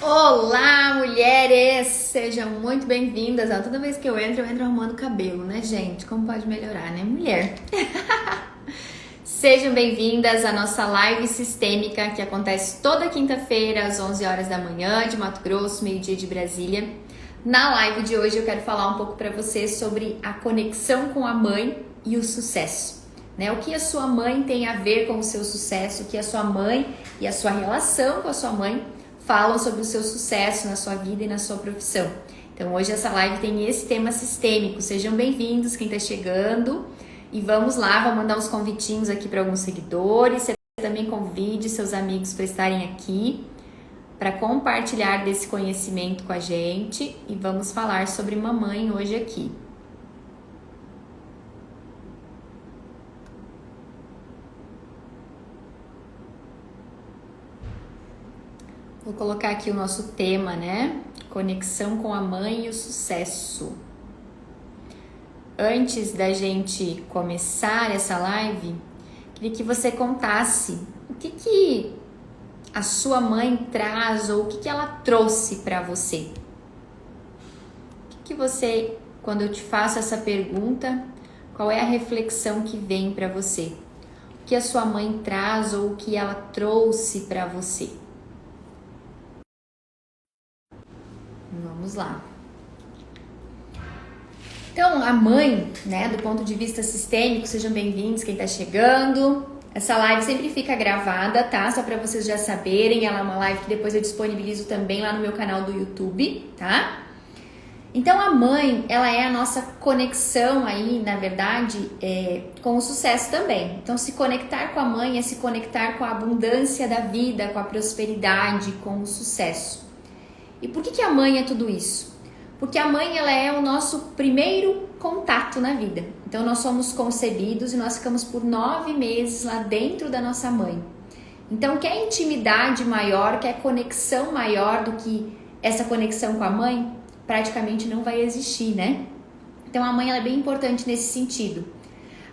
Olá, mulheres! Sejam muito bem-vindas. Toda vez que eu entro arrumando cabelo, né, gente? Como pode melhorar, né, mulher? Sejam bem-vindas à nossa live sistêmica que acontece toda quinta-feira às 11 horas da manhã de Mato Grosso, meio-dia de Brasília. Na live de hoje eu quero falar um pouco para vocês sobre a conexão com a mãe e o sucesso, né? O que a sua mãe tem a ver com o seu sucesso, o que a sua mãe e a sua relação com a sua mãe falam sobre o seu sucesso na sua vida e na sua profissão. Então hoje essa live tem esse tema sistêmico. Sejam bem-vindos quem está chegando. E vamos lá, vou mandar uns convitinhos aqui para alguns seguidores. Você também convide seus amigos para estarem aqui, para compartilhar desse conhecimento com a gente. E vamos falar sobre mamãe hoje aqui. Vou colocar aqui o nosso tema, né? Conexão com a mãe e o sucesso. Antes da gente começar essa live, queria que você contasse o que a sua mãe traz ou o que ela trouxe para você. O que você, quando eu te faço essa pergunta, qual é a reflexão que vem para você? O que a sua mãe traz ou o que ela trouxe para você? Vamos lá. Então, a mãe, né, do ponto de vista sistêmico, sejam bem-vindos quem tá chegando. Essa live sempre fica gravada, tá? Só para vocês já saberem, ela é uma live que depois eu disponibilizo também lá no meu canal do YouTube, tá? Então, a mãe, ela é a nossa conexão aí, na verdade, com o sucesso também. Então, se conectar com a mãe é se conectar com a abundância da vida, com a prosperidade, com o sucesso. E por que a mãe é tudo isso? Porque a mãe, ela é o nosso primeiro contato na vida. Então, nós somos concebidos e nós ficamos por 9 meses lá dentro da nossa mãe. Então, quer intimidade maior, quer conexão maior do que essa conexão com a mãe? Praticamente não vai existir, né? Então, a mãe, ela é bem importante nesse sentido.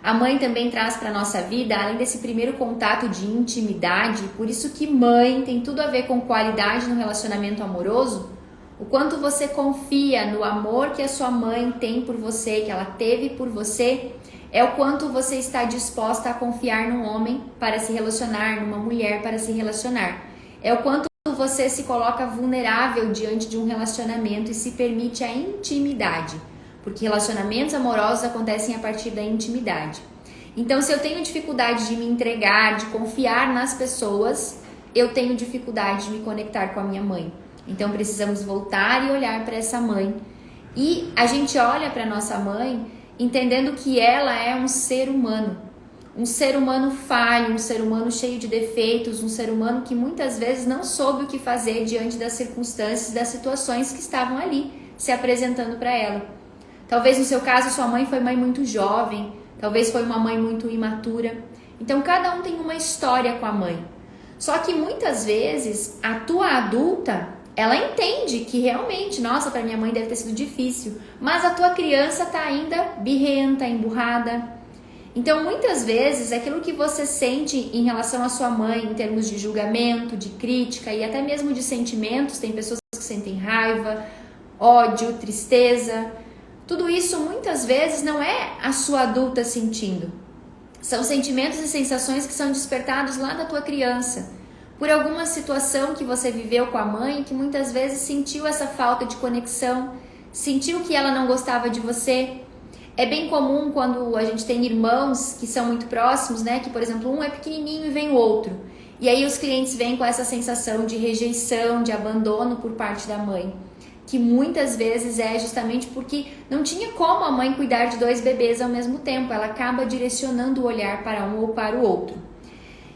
A mãe também traz para a nossa vida, além desse primeiro contato de intimidade, por isso que mãe tem tudo a ver com qualidade no relacionamento amoroso, o quanto você confia no amor que a sua mãe tem por você, que ela teve por você, é o quanto você está disposta a confiar num homem para se relacionar, numa mulher para se relacionar. É o quanto você se coloca vulnerável diante de um relacionamento e se permite a intimidade. Porque relacionamentos amorosos acontecem a partir da intimidade. Então, se eu tenho dificuldade de me entregar, de confiar nas pessoas, eu tenho dificuldade de me conectar com a minha mãe. Então, precisamos voltar e olhar para essa mãe. E a gente olha para nossa mãe entendendo que ela é um ser humano falho, um ser humano cheio de defeitos, um ser humano que muitas vezes não soube o que fazer diante das circunstâncias, das situações que estavam ali se apresentando para ela. Talvez no seu caso sua mãe foi mãe muito jovem, talvez foi uma mãe muito imatura. Então cada um tem uma história com a mãe. Só que muitas vezes a tua adulta, ela entende que realmente, nossa, para minha mãe deve ter sido difícil, mas a tua criança tá ainda birrenta, emburrada. Então muitas vezes aquilo que você sente em relação à sua mãe, em termos de julgamento, de crítica e até mesmo de sentimentos, tem pessoas que sentem raiva, ódio, tristeza. Tudo isso muitas vezes não é a sua adulta sentindo. São sentimentos e sensações que são despertados lá da tua criança. Por alguma situação que você viveu com a mãe, que muitas vezes sentiu essa falta de conexão, sentiu que ela não gostava de você. É bem comum quando a gente tem irmãos que são muito próximos, né? Que, por exemplo, um é pequenininho e vem o outro. E aí os clientes vêm com essa sensação de rejeição, de abandono por parte da mãe. Que muitas vezes é justamente porque não tinha como a mãe cuidar de 2 bebês ao mesmo tempo. Ela acaba direcionando o olhar para um ou para o outro.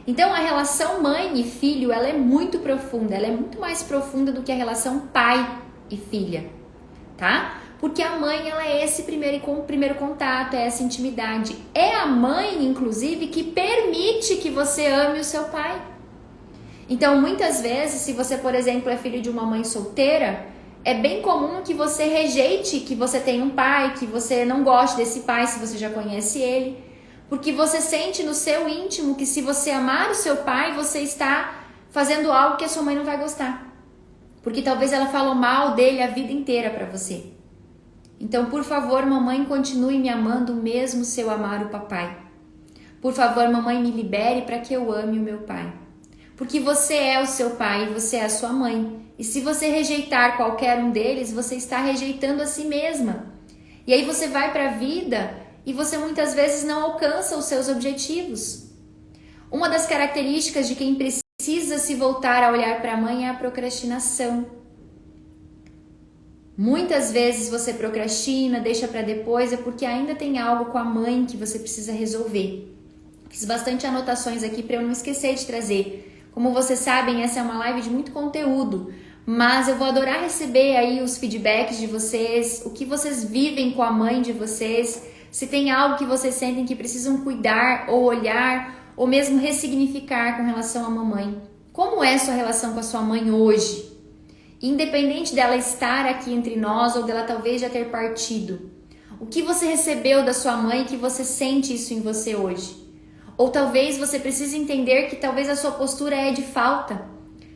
Então, a relação mãe e filho, ela é muito profunda. Ela é muito mais profunda do que a relação pai e filha, tá? Porque a mãe, ela é esse primeiro contato, é essa intimidade. É a mãe, inclusive, que permite que você ame o seu pai. Então, muitas vezes, se você, por exemplo, é filho de uma mãe solteira, é bem comum que você rejeite que você tem um pai, que você não goste desse pai se você já conhece ele. Porque você sente no seu íntimo que se você amar o seu pai, você está fazendo algo que a sua mãe não vai gostar. porque talvez ela falou mal dele a vida inteira para você. Então, por favor, mamãe, continue me amando mesmo se eu amar o papai. Por favor, mamãe, me libere para que eu ame o meu pai. Porque você é o seu pai e você é a sua mãe. E se você rejeitar qualquer um deles, você está rejeitando a si mesma. E aí você vai para a vida e você muitas vezes não alcança os seus objetivos. Uma das características de quem precisa se voltar a olhar para a mãe é a procrastinação. Muitas vezes você procrastina, deixa para depois, é porque ainda tem algo com a mãe que você precisa resolver. Fiz bastante anotações aqui para eu não esquecer de trazer. Como vocês sabem, essa é uma live de muito conteúdo, mas eu vou adorar receber aí os feedbacks de vocês, o que vocês vivem com a mãe de vocês, se tem algo que vocês sentem que precisam cuidar ou olhar, ou mesmo ressignificar com relação à mamãe. Como é a sua relação com a sua mãe hoje? Independente dela estar aqui entre nós ou dela talvez já ter partido. O que você recebeu da sua mãe que você sente isso em você hoje? Ou talvez você precise entender que talvez a sua postura é de falta.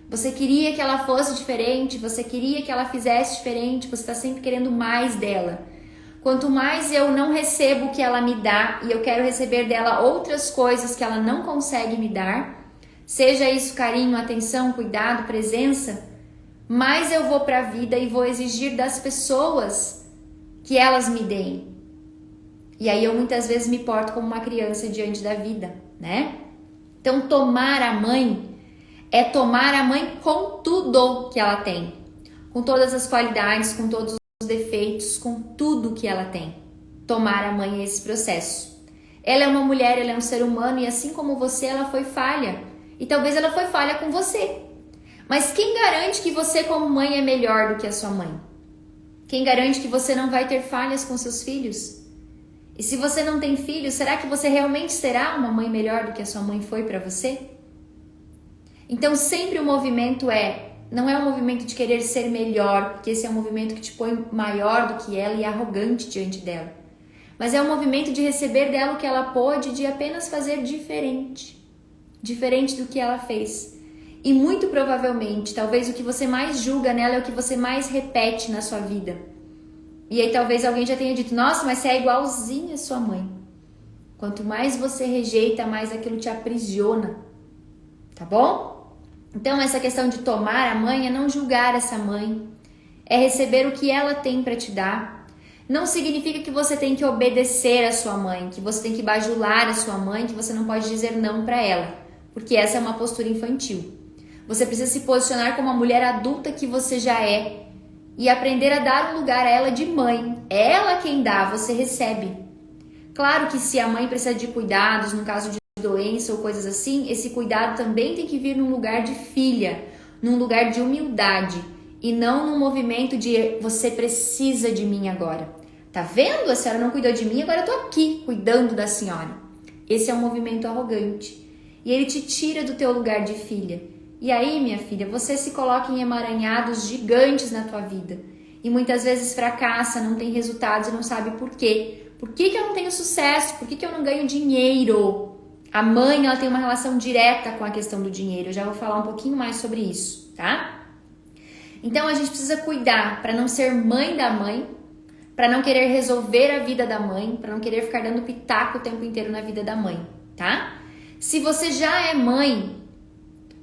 Você queria que ela fosse diferente, você queria que ela fizesse diferente, você está sempre querendo mais dela. Quanto mais eu não recebo o que ela me dá e eu quero receber dela outras coisas que ela não consegue me dar, seja isso carinho, atenção, cuidado, presença, mais eu vou para a vida e vou exigir das pessoas que elas me deem. E aí eu muitas vezes me porto como uma criança diante da vida, né? Então tomar a mãe é tomar a mãe com tudo que ela tem. Com todas as qualidades, com todos os defeitos, com tudo que ela tem. Tomar a mãe é esse processo. Ela é uma mulher, ela é um ser humano e assim como você, ela foi falha. E talvez ela foi falha com você. Mas quem garante que você como mãe é melhor do que a sua mãe? Quem garante que você não vai ter falhas com seus filhos? E se você não tem filhos, será que você realmente será uma mãe melhor do que a sua mãe foi para você? Então sempre o movimento não é um movimento de querer ser melhor, porque esse é um movimento que te põe maior do que ela e arrogante diante dela. Mas é um movimento de receber dela o que ela pôde, de apenas fazer diferente do que ela fez. E muito provavelmente, talvez o que você mais julga nela é o que você mais repete na sua vida. E aí talvez alguém já tenha dito, nossa, mas você é igualzinha a sua mãe. Quanto mais você rejeita, mais aquilo te aprisiona. Tá bom? Então essa questão de tomar a mãe é não julgar essa mãe. É receber o que ela tem para te dar. Não significa que você tem que obedecer a sua mãe, que você tem que bajular a sua mãe, que você não pode dizer não para ela. Porque essa é uma postura infantil. Você precisa se posicionar como a mulher adulta que você já é. E aprender a dar um lugar a ela de mãe. É ela quem dá, você recebe. Claro que se a mãe precisa de cuidados, no caso de doença ou coisas assim, esse cuidado também tem que vir num lugar de filha, num lugar de humildade. E não num movimento de você precisa de mim agora. Tá vendo? A senhora não cuidou de mim, agora eu tô aqui cuidando da senhora. Esse é um movimento arrogante. E ele te tira do teu lugar de filha. E aí, minha filha, você se coloca em emaranhados gigantes na tua vida. E muitas vezes fracassa, não tem resultados e não sabe por quê. Por que eu não tenho sucesso? Por que eu não ganho dinheiro? A mãe, ela tem uma relação direta com a questão do dinheiro. Eu já vou falar um pouquinho mais sobre isso, tá? Então, a gente precisa cuidar para não ser mãe da mãe, para não querer resolver a vida da mãe, para não querer ficar dando pitaco o tempo inteiro na vida da mãe, tá? Se você já é mãe,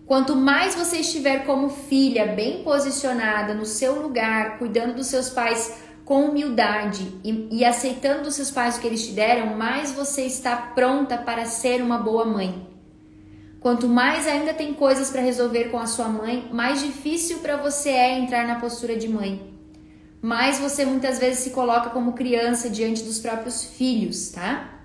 quanto mais você estiver como filha, bem posicionada no seu lugar, cuidando dos seus pais com humildade e aceitando dos seus pais o que eles te deram, mais você está pronta para ser uma boa mãe. Quanto mais ainda tem coisas para resolver com a sua mãe, mais difícil para você é entrar na postura de mãe. Mais você muitas vezes se coloca como criança diante dos próprios filhos, tá?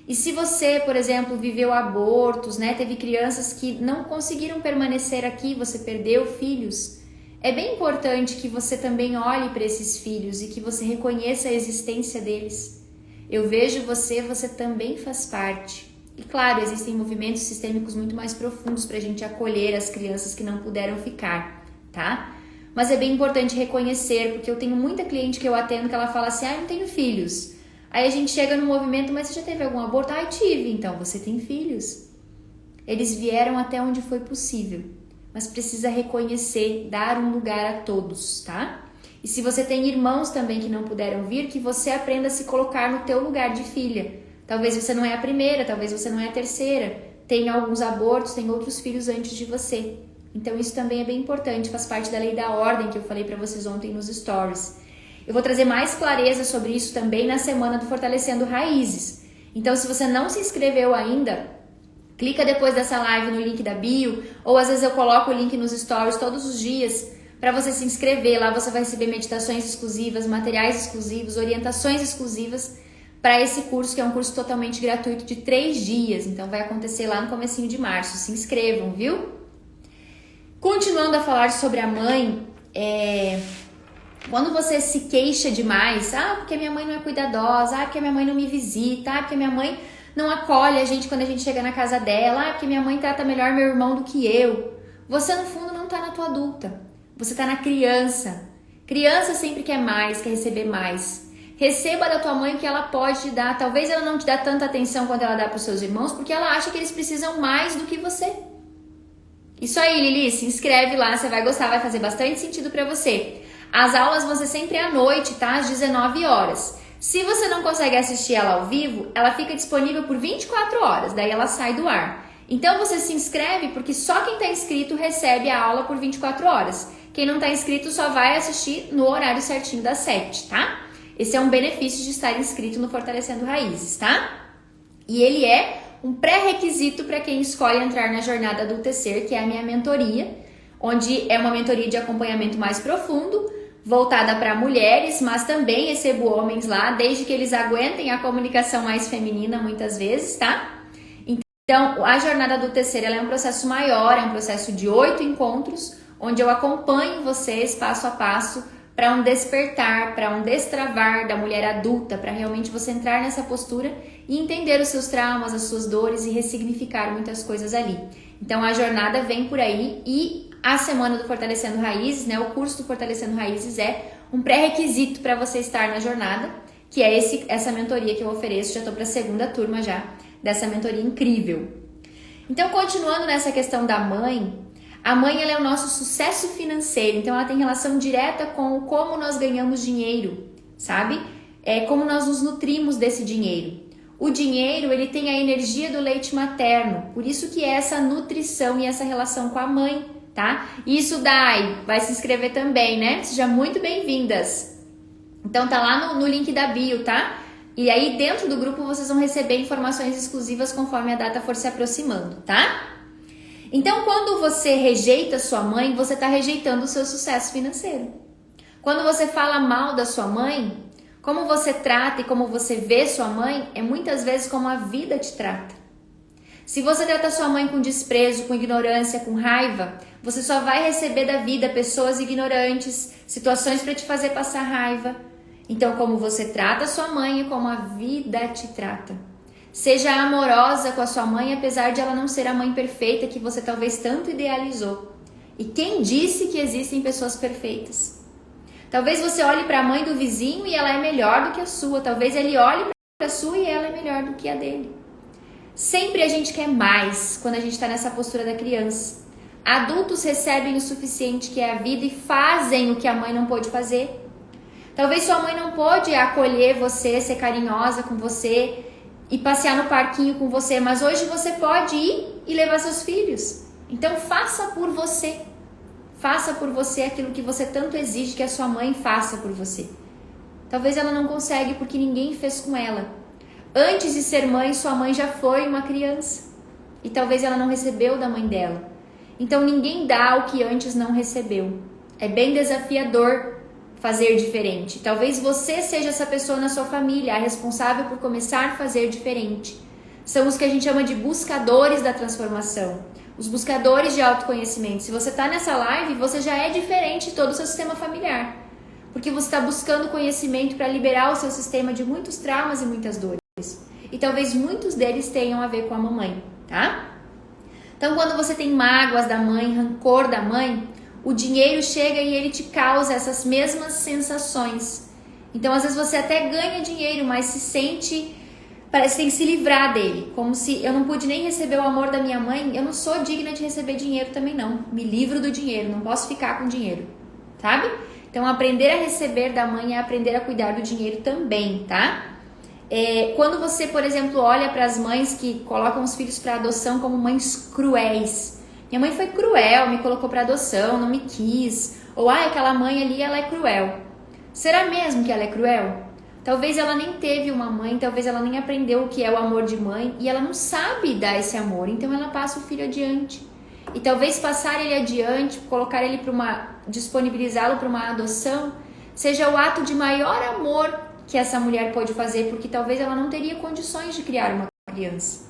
E se você, por exemplo, viveu abortos, né, teve crianças que não conseguiram permanecer aqui, você perdeu filhos, é bem importante que você também olhe para esses filhos e que você reconheça a existência deles. Eu vejo você também faz parte. E claro, existem movimentos sistêmicos muito mais profundos para a gente acolher as crianças que não puderam ficar, tá? Mas é bem importante reconhecer, porque eu tenho muita cliente que eu atendo que ela fala assim, eu não tenho filhos. Aí a gente chega no movimento, mas você já teve algum aborto? Tive. Então você tem filhos. Eles vieram até onde foi possível. mas precisa reconhecer, dar um lugar a todos, tá? E se você tem irmãos também que não puderam vir, que você aprenda a se colocar no teu lugar de filha. Talvez você não é a primeira, talvez você não é a terceira. Tem alguns abortos, tem outros filhos antes de você. Então isso também é bem importante, faz parte da lei da ordem que eu falei para vocês ontem nos stories. Eu vou trazer mais clareza sobre isso também na semana do Fortalecendo Raízes. Então se você não se inscreveu ainda, clica depois dessa live no link da bio, ou às vezes eu coloco o link nos stories todos os dias, para você se inscrever. Lá você vai receber meditações exclusivas, materiais exclusivos, orientações exclusivas para esse curso, que é um curso totalmente gratuito de 3 dias. Então vai acontecer lá no comecinho de março. Se inscrevam, viu? Continuando a falar sobre a mãe, quando você se queixa demais, porque minha mãe não é cuidadosa, porque minha mãe não me visita, porque minha mãe não acolhe a gente quando a gente chega na casa dela, porque minha mãe trata melhor meu irmão do que eu. Você no fundo não tá na tua adulta. Você tá na criança. Criança sempre quer mais, quer receber mais. Receba da tua mãe o que ela pode te dar. Talvez ela não te dê tanta atenção quanto ela dá para os seus irmãos, porque ela acha que eles precisam mais do que você. Isso aí, Lili, se inscreve lá, você vai gostar, vai fazer bastante sentido para você. As aulas vão ser sempre à noite, tá? Às 19 horas. Se você não consegue assistir ela ao vivo, ela fica disponível por 24 horas, daí ela sai do ar. Então você se inscreve porque só quem está inscrito recebe a aula por 24 horas. Quem não está inscrito só vai assistir no horário certinho das 7, tá? Esse é um benefício de estar inscrito no Fortalecendo Raízes, tá? E ele é um pré-requisito para quem escolhe entrar na jornada Adultecer, que é a minha mentoria, onde é uma mentoria de acompanhamento mais profundo, voltada para mulheres, mas também recebo homens lá, desde que eles aguentem a comunicação mais feminina muitas vezes, tá? Então, a jornada Adultecer ela é um processo maior, é um processo de 8 encontros, onde eu acompanho vocês passo a passo para um despertar, para um destravar da mulher adulta, para realmente você entrar nessa postura e entender os seus traumas, as suas dores e ressignificar muitas coisas ali. Então a jornada vem por aí e a semana do Fortalecendo Raízes, né, o curso do Fortalecendo Raízes é um pré-requisito para você estar na jornada, que é essa mentoria que eu ofereço, já estou para a segunda turma já, dessa mentoria incrível. Então continuando nessa questão da mãe, a mãe ela é o nosso sucesso financeiro, então ela tem relação direta com como nós ganhamos dinheiro, sabe? É como nós nos nutrimos desse dinheiro. O dinheiro, ele tem a energia do leite materno, por isso que é essa nutrição e essa relação com a mãe, tá? Isso, Dai, vai se inscrever também, né? Sejam muito bem-vindas. Então tá lá no link da bio, tá? E aí dentro do grupo vocês vão receber informações exclusivas conforme a data for se aproximando, tá? Então, quando você rejeita sua mãe, você está rejeitando o seu sucesso financeiro. Quando você fala mal da sua mãe, como você trata e como você vê sua mãe, é muitas vezes como a vida te trata. Se você trata sua mãe com desprezo, com ignorância, com raiva, você só vai receber da vida pessoas ignorantes, situações para te fazer passar raiva. Então, como você trata sua mãe é como a vida te trata. Seja amorosa com a sua mãe, apesar de ela não ser a mãe perfeita que você talvez tanto idealizou. E quem disse que existem pessoas perfeitas? Talvez você olhe para a mãe do vizinho e ela é melhor do que a sua. Talvez ele olhe para a sua e ela é melhor do que a dele. Sempre a gente quer mais quando a gente está nessa postura da criança. Adultos recebem o suficiente que é a vida e fazem o que a mãe não pôde fazer. Talvez sua mãe não pôde acolher você, ser carinhosa com você e passear no parquinho com você, mas hoje você pode ir e levar seus filhos. Então faça por você. Faça por você aquilo que você tanto exige que a sua mãe faça por você. Talvez ela não consegue porque ninguém fez com ela. Antes de ser mãe, sua mãe já foi uma criança. E talvez ela não recebeu da mãe dela. Então ninguém dá o que antes não recebeu. É bem desafiador fazer diferente. Talvez você seja essa pessoa na sua família, a responsável por começar a fazer diferente. São os que a gente chama de buscadores da transformação. Os buscadores de autoconhecimento. Se você está nessa live, você já é diferente de todo o seu sistema familiar. Porque você está buscando conhecimento para liberar o seu sistema de muitos traumas e muitas dores. E talvez muitos deles tenham a ver com a mamãe, tá? Então, quando você tem mágoas da mãe, rancor da mãe, o dinheiro chega e ele te causa essas mesmas sensações. Então, às vezes você até ganha dinheiro, mas se sente parece que tem que se livrar dele, como se eu não pude nem receber o amor da minha mãe, eu não sou digna de receber dinheiro também não. Me livro do dinheiro, não posso ficar com dinheiro, sabe? Então aprender a receber da mãe é aprender a cuidar do dinheiro também, tá? Quando você, por exemplo, olha para as mães que colocam os filhos para adoção como mães cruéis. Minha mãe foi cruel, me colocou para adoção, não me quis. Ou aquela mãe ali, ela é cruel. Será mesmo que ela é cruel? Talvez ela nem teve uma mãe, talvez ela nem aprendeu o que é o amor de mãe e ela não sabe dar esse amor, então ela passa o filho adiante. E talvez passar ele adiante, colocar ele disponibilizá-lo para uma adoção, seja o ato de maior amor que essa mulher pode fazer, porque talvez ela não teria condições de criar uma criança.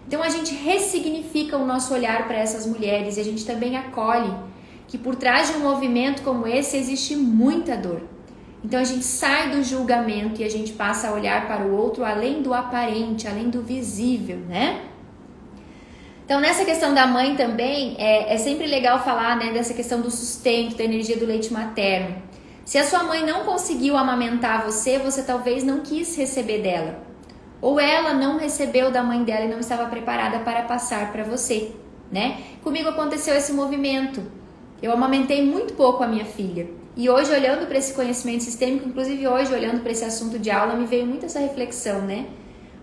Então a gente ressignifica o nosso olhar para essas mulheres e a gente também acolhe que por trás de um movimento como esse existe muita dor. Então a gente sai do julgamento e a gente passa a olhar para o outro além do aparente, além do visível, né? Então nessa questão da mãe também, é sempre legal falar, né, dessa questão do sustento, da energia do leite materno. Se a sua mãe não conseguiu amamentar você, você talvez não quis receber dela. Ou ela não recebeu da mãe dela e não estava preparada para passar para você, né? Comigo aconteceu esse movimento. Eu amamentei muito pouco a minha filha. E hoje, olhando para esse conhecimento sistêmico, inclusive hoje, olhando para esse assunto de aula, me veio muito essa reflexão, né?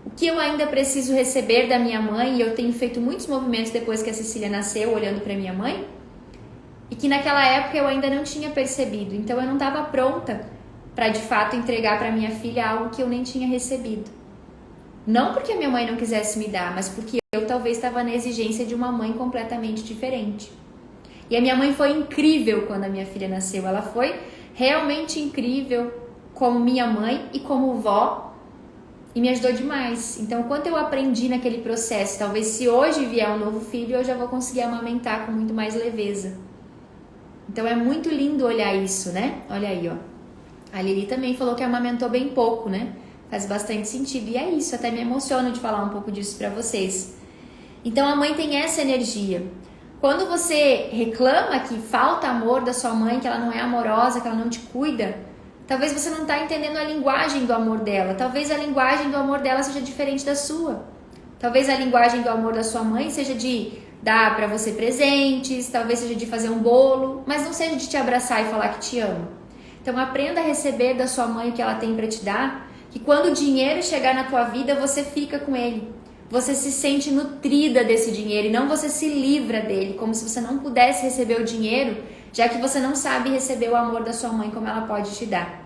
O que eu ainda preciso receber da minha mãe, e eu tenho feito muitos movimentos depois que a Cecília nasceu, olhando para minha mãe, e que naquela época eu ainda não tinha percebido. Então eu não estava pronta para de fato entregar para minha filha algo que eu nem tinha recebido. Não porque a minha mãe não quisesse me dar, mas porque eu talvez estava na exigência de uma mãe completamente diferente. E a minha mãe foi incrível quando a minha filha nasceu. Ela foi realmente incrível como minha mãe e como vó e me ajudou demais. Então, quanto eu aprendi naquele processo, talvez se hoje vier um novo filho, eu já vou conseguir amamentar com muito mais leveza. Então, é muito lindo olhar isso, né? Olha aí, ó. A Lili também falou que amamentou bem pouco, né? Faz bastante sentido. E é isso, até me emociono de falar um pouco disso pra vocês. Então, a mãe tem essa energia. Quando você reclama que falta amor da sua mãe, que ela não é amorosa, que ela não te cuida, talvez você não está entendendo a linguagem do amor dela. Talvez a linguagem do amor dela seja diferente da sua. Talvez a linguagem do amor da sua mãe seja de dar para você presentes, talvez seja de fazer um bolo, mas não seja de te abraçar e falar que te ama. Então aprenda a receber da sua mãe o que ela tem para te dar, que quando o dinheiro chegar na tua vida, você fica com ele. Você se sente nutrida desse dinheiro e não você se livra dele, como se você não pudesse receber o dinheiro, já que você não sabe receber o amor da sua mãe como ela pode te dar.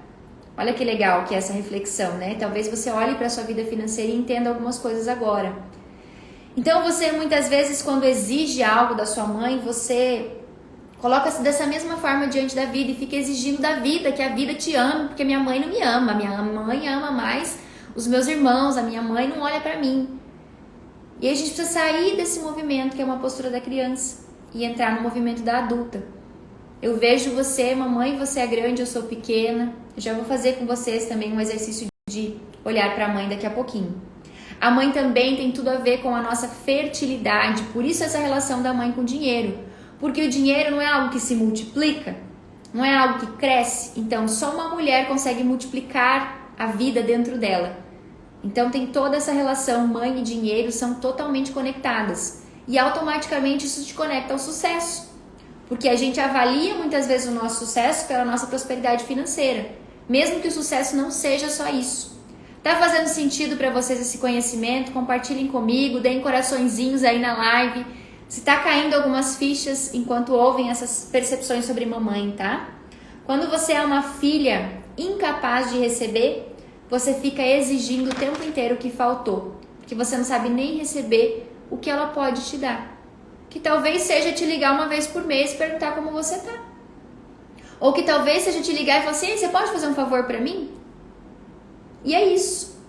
Olha que legal que é essa reflexão, né? Talvez você olhe para a sua vida financeira e entenda algumas coisas agora. Então você muitas vezes quando exige algo da sua mãe, você coloca-se dessa mesma forma diante da vida e fica exigindo da vida, que a vida te ama, porque minha mãe não me ama, minha mãe ama mais os meus irmãos, a minha mãe não olha para mim. E a gente precisa sair desse movimento que é uma postura da criança e entrar no movimento da adulta. Eu vejo você, mamãe, você é grande, eu sou pequena. Eu já vou fazer com vocês também um exercício de olhar para a mãe daqui a pouquinho. A mãe também tem tudo a ver com a nossa fertilidade, por isso essa relação da mãe com o dinheiro. Porque o dinheiro não é algo que se multiplica, não é algo que cresce. Então só uma mulher consegue multiplicar a vida dentro dela. Então tem toda essa relação, mãe e dinheiro são totalmente conectadas. E automaticamente isso te conecta ao sucesso. Porque a gente avalia muitas vezes o nosso sucesso pela nossa prosperidade financeira. Mesmo que o sucesso não seja só isso. Tá fazendo sentido para vocês esse conhecimento? Compartilhem comigo, deem coraçõezinhos aí na live. Se tá caindo algumas fichas enquanto ouvem essas percepções sobre mamãe, tá? Quando você é uma filha incapaz de receber, você fica exigindo o tempo inteiro o que faltou. Porque você não sabe nem receber o que ela pode te dar. Que talvez seja te ligar uma vez por mês e perguntar como você tá. Ou que talvez seja te ligar e falar assim, você pode fazer um favor pra mim? E é isso.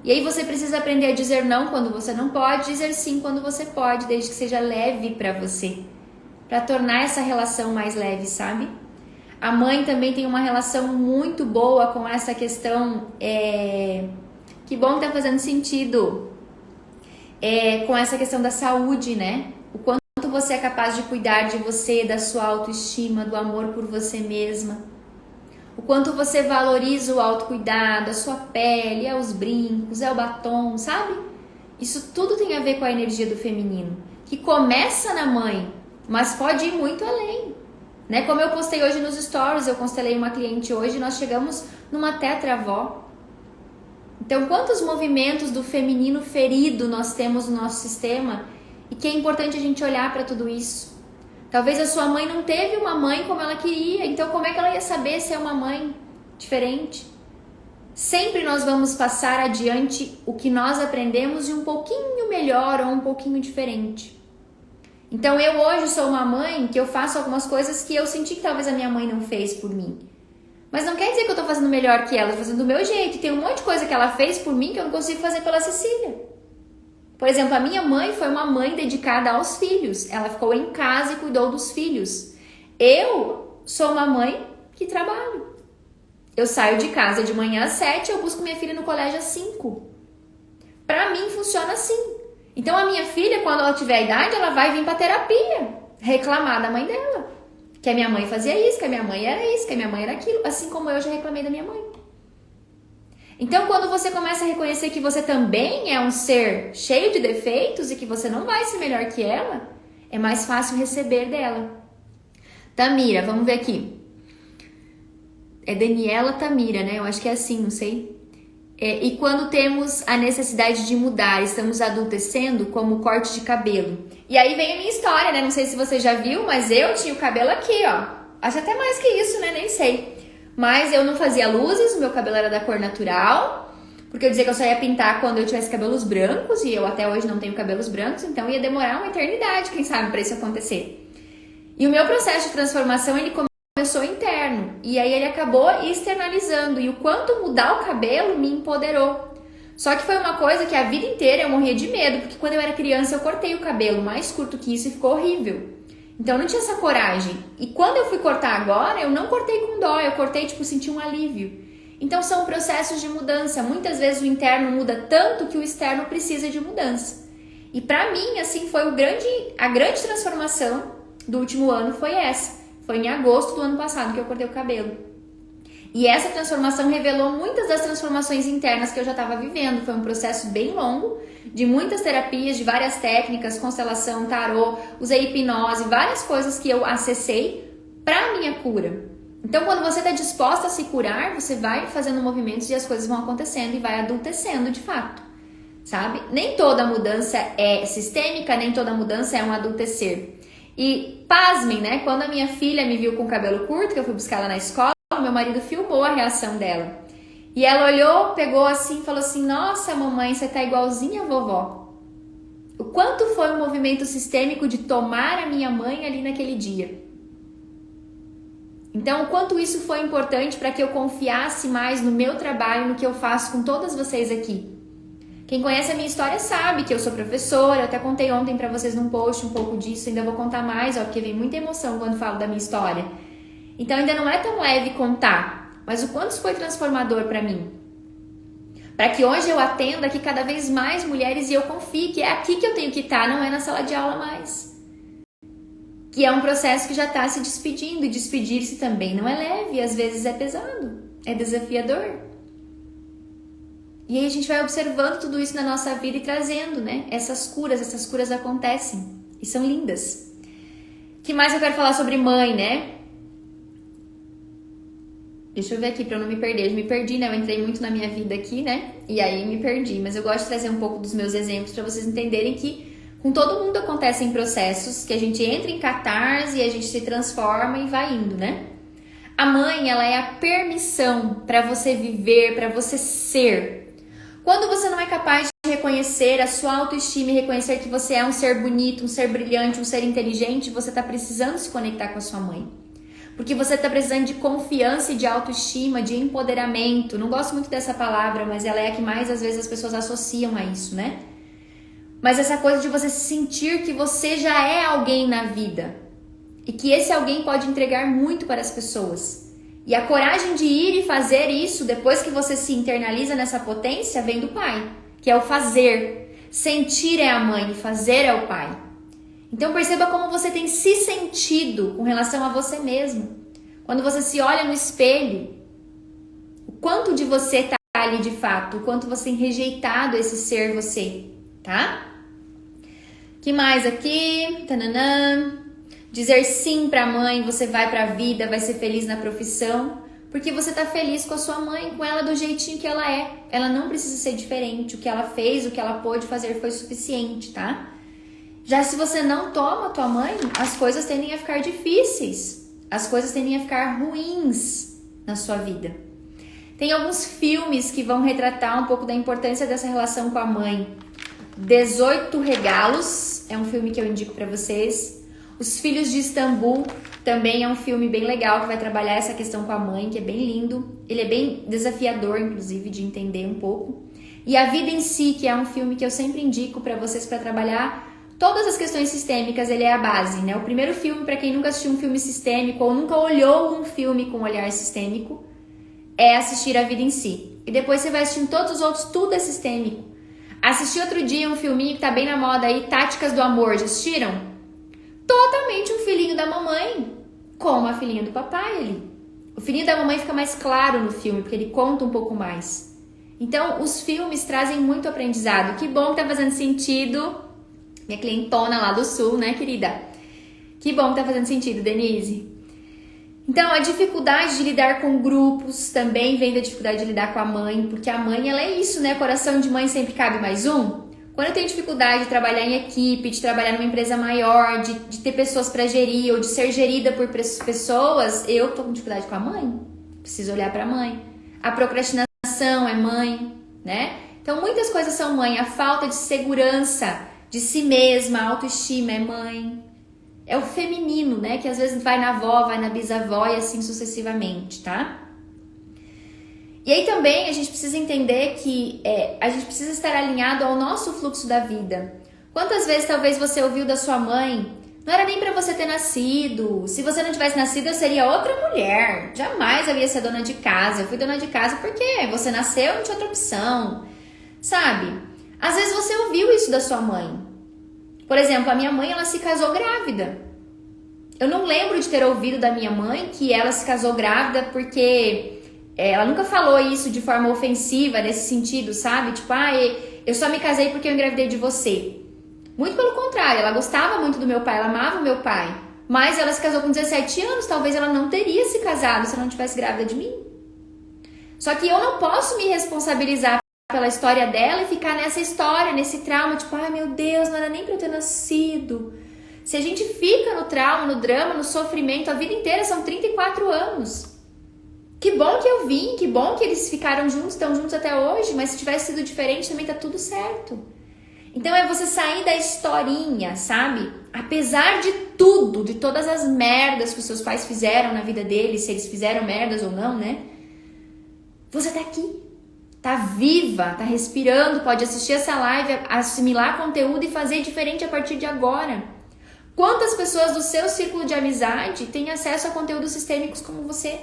E aí você precisa aprender a dizer não quando você não pode, dizer sim quando você pode, desde que seja leve pra você. Pra tornar essa relação mais leve, sabe? A mãe também tem uma relação muito boa com essa questão, que bom que tá fazendo sentido, com essa questão da saúde, né? O quanto você é capaz de cuidar de você, da sua autoestima, do amor por você mesma. o quanto você valoriza o autocuidado, a sua pele, é os brincos, é o batom, sabe? Isso tudo tem a ver com a energia do feminino, que começa na mãe, mas pode ir muito além, né? Como eu postei hoje nos stories, eu constelei uma cliente hoje, nós chegamos numa tetravó. Então, quantos movimentos do feminino ferido nós temos no nosso sistema e que é importante a gente olhar para tudo isso. Talvez a sua mãe não teve uma mãe como ela queria, então como é que ela ia saber se é uma mãe diferente? Sempre nós vamos passar adiante o que nós aprendemos de um pouquinho melhor ou um pouquinho diferente. Então eu hoje sou uma mãe que eu faço algumas coisas que eu senti que talvez a minha mãe não fez por mim. Mas não quer dizer que eu tô fazendo melhor que ela, eu tô fazendo do meu jeito. Tem um monte de coisa que ela fez por mim que eu não consigo fazer pela Cecília. Por exemplo, a minha mãe foi uma mãe dedicada aos filhos. Ela ficou em casa e cuidou dos filhos. Eu sou uma mãe que trabalho. Eu saio de casa de manhã às 7, eu busco minha filha no colégio às 5. Pra mim funciona assim. Então a minha filha, quando ela tiver a idade, ela vai vir pra terapia, reclamar da mãe dela. Que a minha mãe fazia isso, que a minha mãe era isso, que a minha mãe era aquilo. Assim como eu já reclamei da minha mãe. Então, quando você começa a reconhecer que você também é um ser cheio de defeitos e que você não vai ser melhor que ela, é mais fácil receber dela. Tamira, vamos ver aqui. É Daniela Tamira, né? Eu acho que é assim, não sei. E quando temos a necessidade de mudar, estamos adultecendo, como o corte de cabelo. E aí vem a minha história, né? Não sei se você já viu, mas eu tinha o cabelo aqui, ó. Acho até mais que isso, né? Nem sei. Mas eu não fazia luzes, o meu cabelo era da cor natural, porque eu dizia que eu só ia pintar quando eu tivesse cabelos brancos, e eu até hoje não tenho cabelos brancos, então ia demorar uma eternidade, quem sabe, para isso acontecer. E o meu processo de transformação, ele começou interno, e aí ele acabou externalizando, e o quanto mudar o cabelo me empoderou. Só que foi uma coisa que a vida inteira eu morria de medo, porque quando eu era criança eu cortei o cabelo mais curto que isso e ficou horrível. Então eu não tinha essa coragem. E quando eu fui cortar agora, eu não cortei com dó, eu cortei, senti um alívio. Então são processos de mudança. Muitas vezes o interno muda tanto que o externo precisa de mudança. E pra mim, assim, foi a grande transformação do último ano foi essa. Foi em agosto do ano passado que eu cortei o cabelo. E essa transformação revelou muitas das transformações internas que eu já estava vivendo. Foi um processo bem longo, de muitas terapias, de várias técnicas, constelação, tarô, usei hipnose, várias coisas que eu acessei para minha cura. Então, quando você está disposta a se curar, você vai fazendo movimentos e as coisas vão acontecendo e vai adultecendo de fato, sabe? Nem toda mudança é sistêmica, nem toda mudança é um adultecer. E pasmem, né? Quando a minha filha me viu com o cabelo curto, que eu fui buscar ela na escola, meu marido filmou a reação dela. E ela olhou, pegou assim e falou assim: nossa, mamãe, você tá igualzinha a vovó. O quanto foi um movimento sistêmico de tomar a minha mãe ali naquele dia. Então, o quanto isso foi importante para que eu confiasse mais no meu trabalho, no que eu faço com todas vocês aqui. Quem conhece a minha história sabe que eu sou professora, eu até contei ontem para vocês num post um pouco disso, ainda vou contar mais, ó, porque vem muita emoção quando falo da minha história. Então ainda não é tão leve contar, mas o quanto isso foi transformador para mim. Para que hoje eu atenda aqui cada vez mais mulheres e eu confie que é aqui que eu tenho que estar, não é na sala de aula mais. Que é um processo que já está se despedindo, e despedir-se também não é leve, às vezes é pesado, é desafiador. E aí a gente vai observando tudo isso na nossa vida e trazendo, né? Essas curas acontecem e são lindas. O que mais eu quero falar sobre mãe, né? Deixa eu ver aqui pra eu não me perder. Eu me perdi, né? Eu entrei muito na minha vida aqui, né? E aí me perdi. Mas eu gosto de trazer um pouco dos meus exemplos pra vocês entenderem que com todo mundo acontecem processos que a gente entra em catarse e a gente se transforma e vai indo, né? A mãe, ela é a permissão pra você viver, pra você ser. Quando você não é capaz de reconhecer a sua autoestima e reconhecer que você é um ser bonito, um ser brilhante, um ser inteligente, você tá precisando se conectar com a sua mãe. Porque você está precisando de confiança e de autoestima, de empoderamento. Não gosto muito dessa palavra, mas ela é a que mais às vezes as pessoas associam a isso, né? Mas essa coisa de você sentir que você já é alguém na vida. E que esse alguém pode entregar muito para as pessoas. E a coragem de ir e fazer isso, depois que você se internaliza nessa potência, vem do pai. Que é o fazer. Sentir é a mãe e fazer é o pai. Então perceba como você tem se sentido com relação a você mesmo. Quando você se olha no espelho quanto de você tá ali de fato, o quanto você tem rejeitado esse ser você, tá? Que mais aqui? Tananã. Dizer sim pra mãe, você vai pra vida, vai ser feliz na profissão, porque você tá feliz com a sua mãe, com ela do jeitinho que ela é. Ela não precisa ser diferente, o que ela fez, o que ela pôde fazer foi suficiente, tá? Já se você não toma a tua mãe, as coisas tendem a ficar difíceis, as coisas tendem a ficar ruins na sua vida. Tem alguns filmes que vão retratar um pouco da importância dessa relação com a mãe. 18 Regalos é um filme que eu indico pra vocês. Os Filhos de Istambul também é um filme bem legal que vai trabalhar essa questão com a mãe, que é bem lindo. Ele é bem desafiador, inclusive, de entender um pouco. E A Vida em Si, que é um filme que eu sempre indico para vocês para trabalhar todas as questões sistêmicas, ele é a base, né? O primeiro filme, para quem nunca assistiu um filme sistêmico ou nunca olhou um filme com um olhar sistêmico, é assistir A Vida em Si. E depois você vai assistindo todos os outros, tudo é sistêmico. Assisti outro dia um filminho que tá bem na moda aí, Táticas do Amor, já assistiram? Totalmente um filhinho da mamãe com a filhinha do papai ali. O filhinho da mamãe fica mais claro no filme, porque ele conta um pouco mais. Então, os filmes trazem muito aprendizado. Que bom que tá fazendo sentido. Minha clientona lá do Sul, né, querida? Que bom que tá fazendo sentido, Denise. Então, a dificuldade de lidar com grupos também vem da dificuldade de lidar com a mãe, porque a mãe, ela é isso, né? Coração de mãe sempre cabe mais um. Quando eu tenho dificuldade de trabalhar em equipe, de trabalhar numa empresa maior, de ter pessoas para gerir ou de ser gerida por pessoas, eu tô com dificuldade com a mãe. Preciso olhar para a mãe. A procrastinação é mãe, né? Então muitas coisas são mãe. A falta de segurança de si mesma, a autoestima é mãe. É o feminino, né? Que às vezes vai na avó, vai na bisavó e assim sucessivamente, tá? E aí também a gente precisa entender que a gente precisa estar alinhado ao nosso fluxo da vida. Quantas vezes talvez você ouviu da sua mãe, não era nem pra você ter nascido, se você não tivesse nascido eu seria outra mulher, jamais eu ia ser dona de casa, eu fui dona de casa porque você nasceu, não tinha outra opção, sabe? Às vezes você ouviu isso da sua mãe. Por exemplo, a minha mãe, ela se casou grávida. Eu não lembro de ter ouvido da minha mãe que ela se casou grávida porque... ela nunca falou isso de forma ofensiva, nesse sentido, sabe? Tipo, eu só me casei porque eu engravidei de você. Muito pelo contrário, ela gostava muito do meu pai, ela amava o meu pai. Mas ela se casou com 17 anos, talvez ela não teria se casado se ela não tivesse grávida de mim. Só que eu não posso me responsabilizar pela história dela e ficar nessa história, nesse trauma, tipo, meu Deus, não era nem pra eu ter nascido. Se a gente fica no trauma, no drama, no sofrimento, a vida inteira são 34 anos. Que bom que eu vim, que bom que eles ficaram juntos, estão juntos até hoje, mas se tivesse sido diferente também tá tudo certo. Então é você sair da historinha, sabe? Apesar de tudo, de todas as merdas que os seus pais fizeram na vida deles, se eles fizeram merdas ou não, né? Você tá aqui, tá viva, tá respirando, pode assistir essa live, assimilar conteúdo e fazer diferente a partir de agora. Quantas pessoas do seu círculo de amizade têm acesso a conteúdos sistêmicos como você?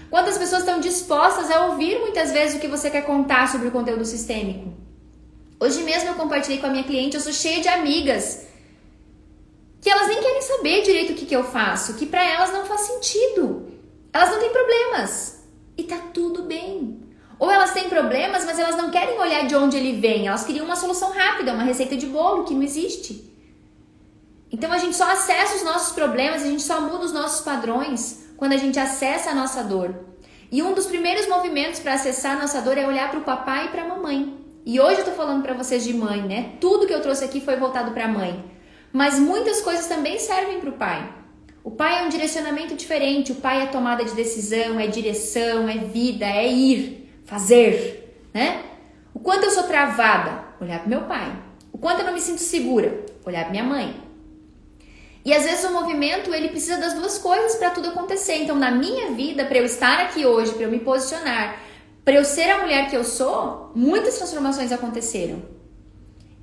Quantas pessoas estão dispostas a ouvir muitas vezes o que você quer contar sobre o conteúdo sistêmico? Hoje mesmo eu compartilhei com a minha cliente, eu sou cheia de amigas que elas nem querem saber direito o que eu faço, que pra elas não faz sentido. Elas não têm problemas e tá tudo bem. Ou elas têm problemas, mas elas não querem olhar de onde ele vem, elas queriam uma solução rápida, uma receita de bolo que não existe. Então a gente só acessa os nossos problemas, a gente só muda os nossos padrões quando a gente acessa a nossa dor. E um dos primeiros movimentos para acessar a nossa dor é olhar para o papai e para a mamãe. E hoje eu tô falando para vocês de mãe, né? Tudo que eu trouxe aqui foi voltado para a mãe. Mas muitas coisas também servem para o pai. O pai é um direcionamento diferente. O pai é tomada de decisão, é direção, é vida, é ir, fazer, né? O quanto eu sou travada, olhar para meu pai. O quanto eu não me sinto segura, olhar para minha mãe. E às vezes o movimento, ele precisa das duas coisas para tudo acontecer. Então, na minha vida, para eu estar aqui hoje, para eu me posicionar, para eu ser a mulher que eu sou, muitas transformações aconteceram.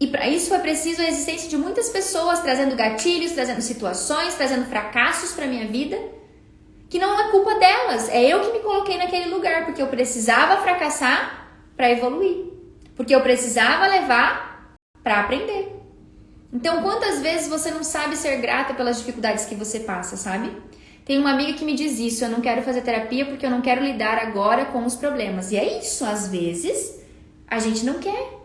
E para isso foi preciso a existência de muitas pessoas trazendo gatilhos, trazendo situações, trazendo fracassos para minha vida, que não é culpa delas. É eu que me coloquei naquele lugar, porque eu precisava fracassar para evoluir. Porque eu precisava levar para aprender. Então, quantas vezes você não sabe ser grata pelas dificuldades que você passa, sabe? Tem uma amiga que me diz isso, eu não quero fazer terapia porque eu não quero lidar agora com os problemas. E é isso, às vezes a gente não quer.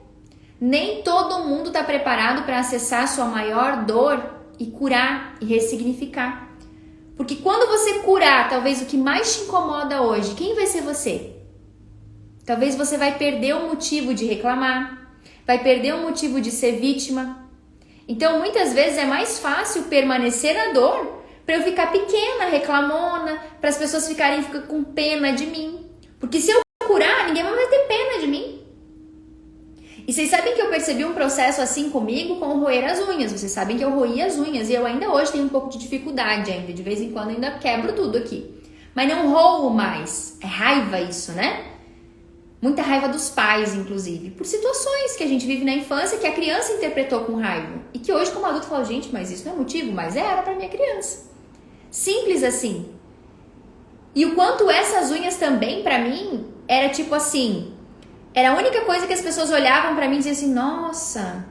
Nem todo mundo está preparado para acessar a sua maior dor e curar e ressignificar. Porque quando você curar, talvez o que mais te incomoda hoje, quem vai ser você? Talvez você vai perder o motivo de reclamar, vai perder o motivo de ser vítima. Então, muitas vezes é mais fácil permanecer na dor para eu ficar pequena, reclamona, para as pessoas ficarem com pena de mim. Porque se eu curar, ninguém vai ter pena de mim. E vocês sabem que eu percebi um processo assim comigo com roer as unhas. Vocês sabem que eu roí as unhas e eu ainda hoje tenho um pouco de dificuldade ainda. De vez em quando ainda quebro tudo aqui. Mas não roo mais. É raiva isso, né? Muita raiva dos pais, inclusive. Por situações que a gente vive na infância que a criança interpretou com raiva. E que hoje, como adulto, eu falo, gente, mas isso não é motivo? Mas era pra minha criança. Simples assim. E o quanto essas unhas também, pra mim, era tipo assim... Era a única coisa que as pessoas olhavam pra mim e diziam assim, nossa,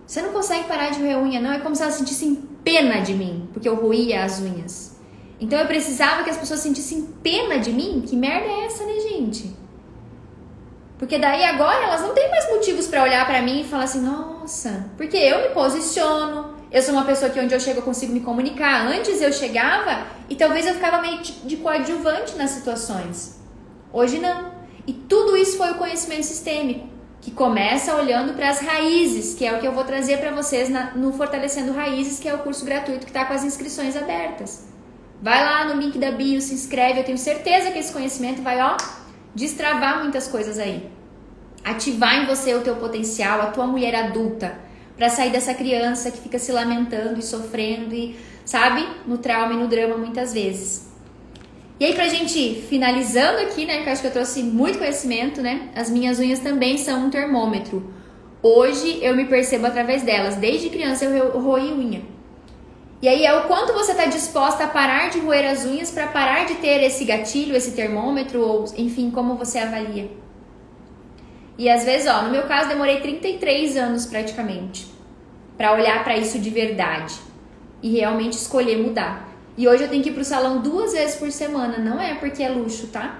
você não consegue parar de roer unha, não? É como se elas sentissem pena de mim, porque eu roía as unhas. Então eu precisava que as pessoas sentissem pena de mim? Que merda é essa, né, gente? Porque daí agora elas não têm mais motivos pra olhar pra mim e falar assim, nossa, porque eu me posiciono, eu sou uma pessoa que onde eu chego eu consigo me comunicar. Antes eu chegava e talvez eu ficava meio de coadjuvante nas situações. Hoje não. E tudo isso foi o conhecimento sistêmico, que começa olhando para as raízes, que é o que eu vou trazer para vocês no Fortalecendo Raízes, que é o curso gratuito que está com as inscrições abertas. Vai lá no link da bio, se inscreve, eu tenho certeza que esse conhecimento vai, destravar muitas coisas aí. Ativar em você o teu potencial, a tua mulher adulta, para sair dessa criança que fica se lamentando e sofrendo e, sabe, no trauma e no drama muitas vezes. E aí, pra gente finalizando aqui, né, que eu acho que eu trouxe muito conhecimento, né, as minhas unhas também são um termômetro. Hoje eu me percebo através delas, desde criança eu roí unha. E aí é o quanto você tá disposta a parar de roer as unhas para parar de ter esse gatilho, esse termômetro, ou enfim, como você avalia. E às vezes, no meu caso, demorei 33 anos praticamente para olhar para isso de verdade e realmente escolher mudar. E hoje eu tenho que ir pro salão 2 vezes por semana. Não é porque é luxo, tá?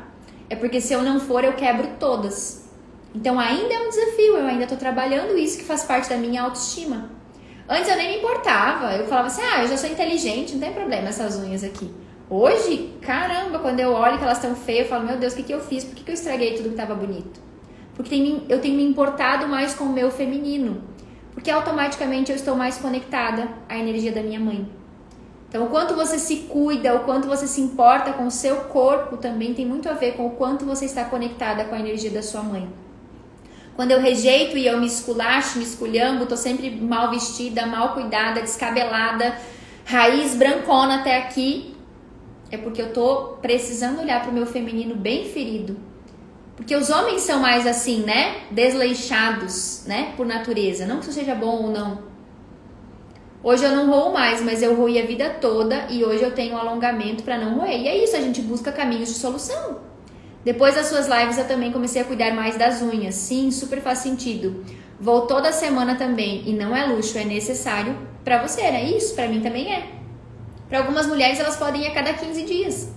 É porque se eu não for, eu quebro todas. Então ainda é um desafio. Eu ainda tô trabalhando isso que faz parte da minha autoestima. Antes eu nem me importava. Eu falava assim, eu já sou inteligente, não tem problema essas unhas aqui. Hoje, caramba, quando eu olho que elas estão feias, eu falo, meu Deus, o que eu fiz? Por que eu estraguei tudo que tava bonito? Porque eu tenho me importado mais com o meu feminino. Porque automaticamente eu estou mais conectada à energia da minha mãe. Então, o quanto você se cuida, o quanto você se importa com o seu corpo também tem muito a ver com o quanto você está conectada com a energia da sua mãe. Quando eu rejeito e eu me esculacho, me esculhambo, tô sempre mal vestida, mal cuidada, descabelada, raiz brancona até aqui, é porque eu tô precisando olhar pro meu feminino bem ferido. Porque os homens são mais assim, né? Desleixados, né? Por natureza. Não que isso seja bom ou não. Hoje eu não roo mais, mas eu roí a vida toda e hoje eu tenho um alongamento para não roer. E é isso, a gente busca caminhos de solução. Depois das suas lives eu também comecei a cuidar mais das unhas. Sim, super faz sentido. Vou toda semana também e não é luxo, é necessário para você, né? Isso para mim também é. Para algumas mulheres elas podem ir a cada 15 dias.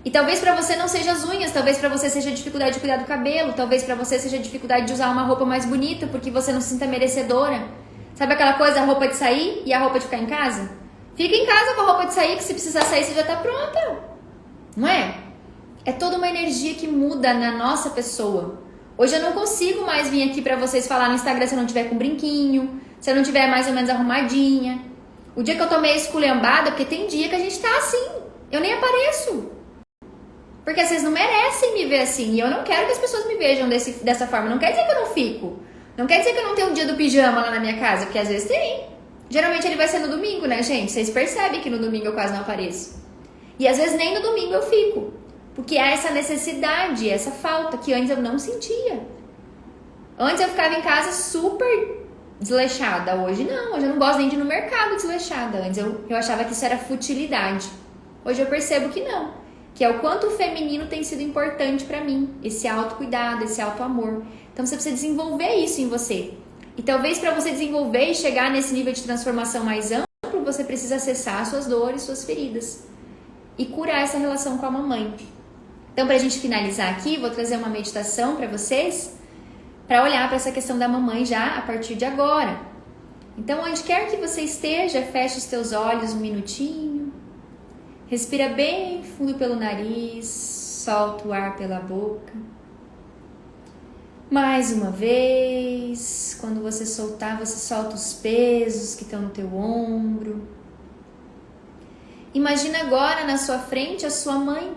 E talvez para você não seja as unhas, talvez para você seja a dificuldade de cuidar do cabelo, talvez para você seja a dificuldade de usar uma roupa mais bonita porque você não se sinta merecedora. Sabe aquela coisa, a roupa de sair e a roupa de ficar em casa? Fica em casa com a roupa de sair, que se precisar sair você já tá pronta. Não é? É toda uma energia que muda na nossa pessoa. Hoje eu não consigo mais vir aqui pra vocês falar no Instagram se eu não tiver com brinquinho, se eu não tiver mais ou menos arrumadinha. O dia que eu tô meio esculhambada, porque tem dia que a gente tá assim, eu nem apareço. Porque vocês não merecem me ver assim, e eu não quero que as pessoas me vejam dessa forma. Não quer dizer que eu não fico. Não quer dizer que eu não tenho um dia do pijama lá na minha casa, porque às vezes tem. Geralmente ele vai ser no domingo, né, gente? Vocês percebem que no domingo eu quase não apareço. E às vezes nem no domingo eu fico. Porque há essa necessidade, essa falta que antes eu não sentia. Antes eu ficava em casa super desleixada. Hoje não, hoje eu não gosto nem de ir no mercado desleixada. Antes eu achava que isso era futilidade. Hoje eu percebo que não. Que é o quanto o feminino tem sido importante pra mim. Esse autocuidado, esse autoamor. Então você precisa desenvolver isso em você. E talvez para você desenvolver e chegar nesse nível de transformação mais amplo, você precisa acessar suas dores, suas feridas. e curar essa relação com a mamãe. Então, pra gente finalizar aqui, vou trazer uma meditação para vocês, para olhar para essa questão da mamãe já a partir de agora. Então, onde quer que você esteja, feche os teus olhos um minutinho, respira bem fundo pelo nariz, solta o ar pela boca. Mais uma vez, quando você soltar, você solta os pesos que estão no teu ombro. Imagina agora na sua frente a sua mãe.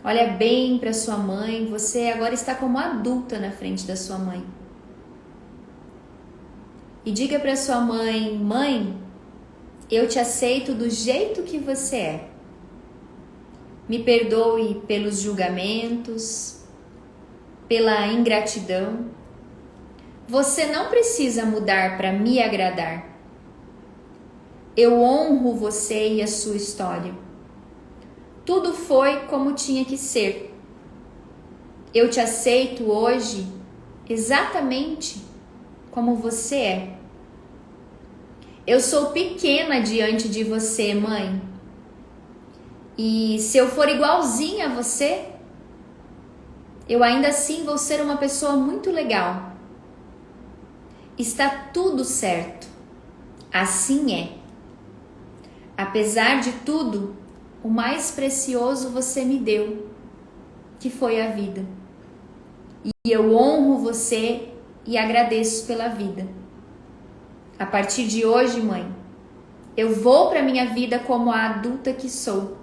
Olha bem para sua mãe, você agora está como adulta na frente da sua mãe. E diga para sua mãe: mãe, eu te aceito do jeito que você é. Me perdoe pelos julgamentos, pela ingratidão. Você não precisa mudar para me agradar. Eu honro você e a sua história. Tudo foi como tinha que ser. Eu te aceito hoje exatamente como você é. Eu sou pequena diante de você, mãe. E se eu for igualzinha a você, eu ainda assim vou ser uma pessoa muito legal. Está tudo certo. Assim é. Apesar de tudo, o mais precioso você me deu, que foi a vida. E eu honro você e agradeço pela vida. A partir de hoje, mãe, eu vou para minha vida como a adulta que sou.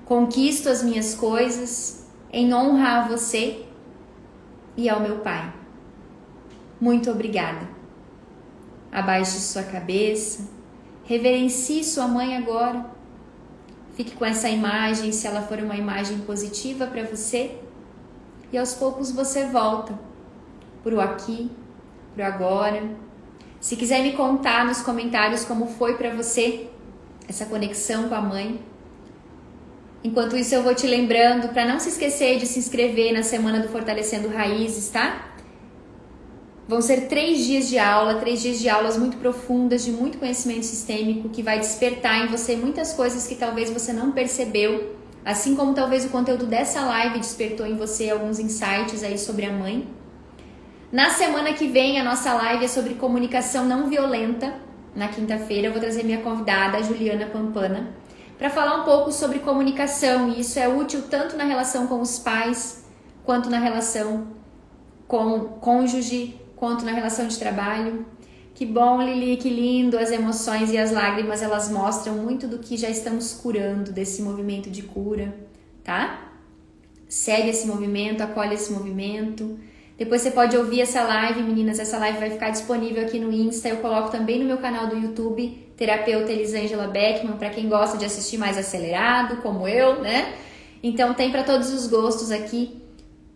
Conquisto as minhas coisas em honra a você e ao meu pai. Muito obrigada. Abaixe sua cabeça, reverencie sua mãe agora. Fique com essa imagem, se ela for uma imagem positiva para você. E aos poucos você volta pro aqui, pro agora. Se quiser me contar nos comentários como foi para você essa conexão com a mãe. Enquanto isso, eu vou te lembrando para não se esquecer de se inscrever na Semana do Fortalecendo Raízes, tá? Vão ser 3 dias de aula, 3 dias de aulas muito profundas, de muito conhecimento sistêmico, que vai despertar em você muitas coisas que talvez você não percebeu, assim como talvez o conteúdo dessa live despertou em você alguns insights aí sobre a mãe. Na semana que vem, a nossa live é sobre comunicação não violenta. Na quinta-feira, eu vou trazer minha convidada, a Juliana Pampana, para falar um pouco sobre comunicação, e isso é útil tanto na relação com os pais, quanto na relação com o cônjuge, quanto na relação de trabalho. Que bom, Lili, que lindo, as emoções e as lágrimas, elas mostram muito do que já estamos curando, desse movimento de cura, tá? Segue esse movimento, acolhe esse movimento. Depois você pode ouvir essa live, meninas, essa live vai ficar disponível aqui no Insta, eu coloco também no meu canal do YouTube, Terapeuta Elisângela Beckman, para quem gosta de assistir mais acelerado, como eu, né? Então tem para todos os gostos aqui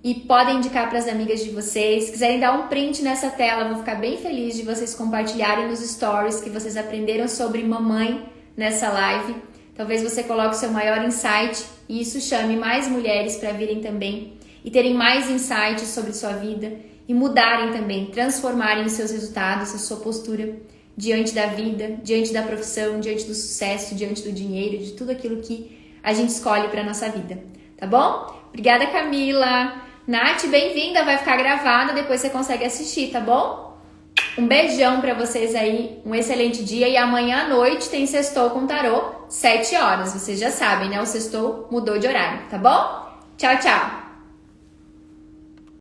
e podem indicar para as amigas de vocês. Se quiserem dar um print nessa tela, vou ficar bem feliz de vocês compartilharem nos stories que vocês aprenderam sobre mamãe nessa live. Talvez você coloque o seu maior insight e isso chame mais mulheres para virem também e terem mais insights sobre sua vida e mudarem também, transformarem os seus resultados, a sua postura diante da vida, diante da profissão, diante do sucesso, diante do dinheiro, de tudo aquilo que a gente escolhe para nossa vida, tá bom? Obrigada, Camila. Nath, bem-vinda, vai ficar gravada, depois você consegue assistir, tá bom? Um beijão para vocês aí, um excelente dia, e amanhã à noite tem Sextou com Tarô, 7 horas, vocês já sabem, né? O Sextou mudou de horário, tá bom? Tchau, tchau!